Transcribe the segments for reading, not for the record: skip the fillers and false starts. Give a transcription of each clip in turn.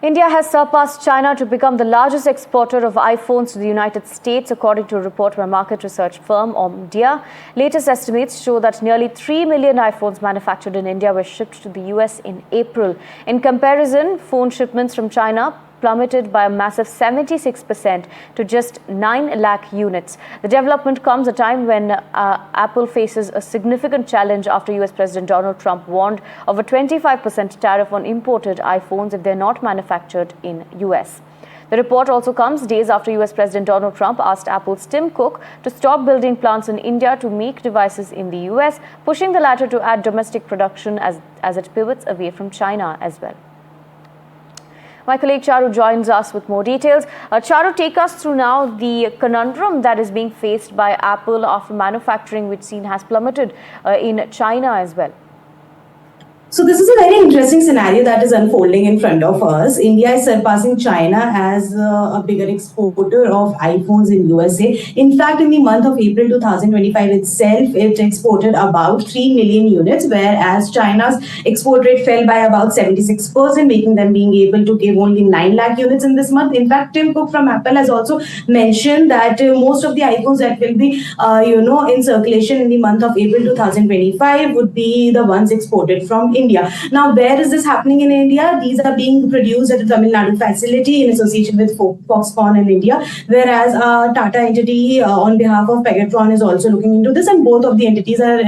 India has surpassed China to become the largest exporter of iPhones to the United States, according to a report by market research firm Omdia. Latest estimates show that nearly 3 million iPhones manufactured in India were shipped to the US in April. In comparison, phone shipments from China plummeted by a massive 76% to just 9 lakh units. The development comes at a time when Apple faces a significant challenge after US President Donald Trump warned of a 25% tariff on imported iPhones if they're not manufactured in US. The report also comes days after US President Donald Trump asked Apple's Tim Cook to stop building plants in India to make devices in the US, pushing the latter to add domestic production as it pivots away from China as well. My colleague Charu joins us with more details. Charu, take us through now the conundrum that is being faced by Apple after manufacturing, which seen has plummeted in China as well. So this is a very interesting scenario that is unfolding in front of us. India is surpassing China as a bigger exporter of iPhones in USA. In fact, in the month of April 2025 itself, it exported about 3 million units, whereas China's export rate fell by about 76%, making them being able to give only 9 lakh units in this month. In fact, Tim Cook from Apple has also mentioned that most of the iPhones that will be, in circulation in the month of April 2025 would be the ones exported from India. Now, where is this happening in India? These are being produced at the Tamil Nadu facility in association with Foxconn in India, whereas Tata entity on behalf of Pegatron is also looking into this, and both of the entities are,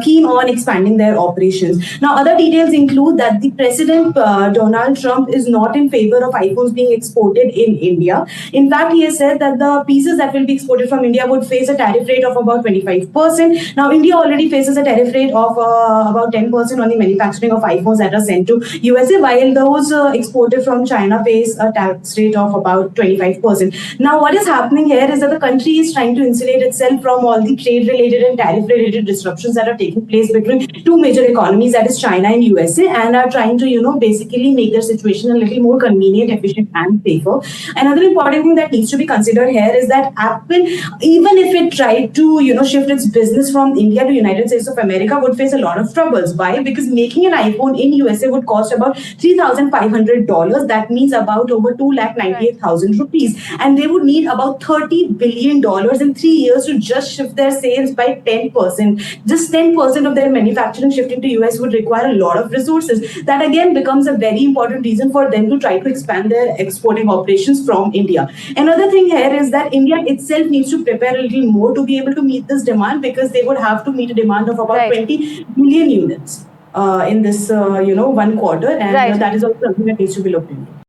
keen on expanding their operations. Now, other details include that the President Donald Trump is not in favor of iPhones being exported in India. In fact, he has said that the pieces that will be exported from India would face a tariff rate of about 25%. Now, India already faces a tariff rate of about 10% on the manufacturing of iPhones that are sent to USA, while those exported from China face a tax rate of about 25%. Now, what is happening here is that the country is trying to insulate itself from all the trade-related and tariff-related disruptions that are taking place between two major economies, that is China and USA, and are trying to, basically make their situation a little more convenient, efficient, and safer. Another important thing that needs to be considered here is that Apple, even if it tried to, shift its business from India to United States of America, would face a lot of troubles. Why? Because making an iPhone in USA would cost about $3,500. That means about over 2,98,000 rupees. And they would need about $30 billion in 3 years to just shift their sales by 10%. Just 10% of their manufacturing shifting to US would require a lot of resources. That again becomes a very important reason for them to try to expand their exporting operations from India. Another thing here is that India itself needs to prepare a little more to be able to meet this demand, because they would have to meet a demand of about 20 million units in this, 1 quarter, and that is also something that needs to be looked into.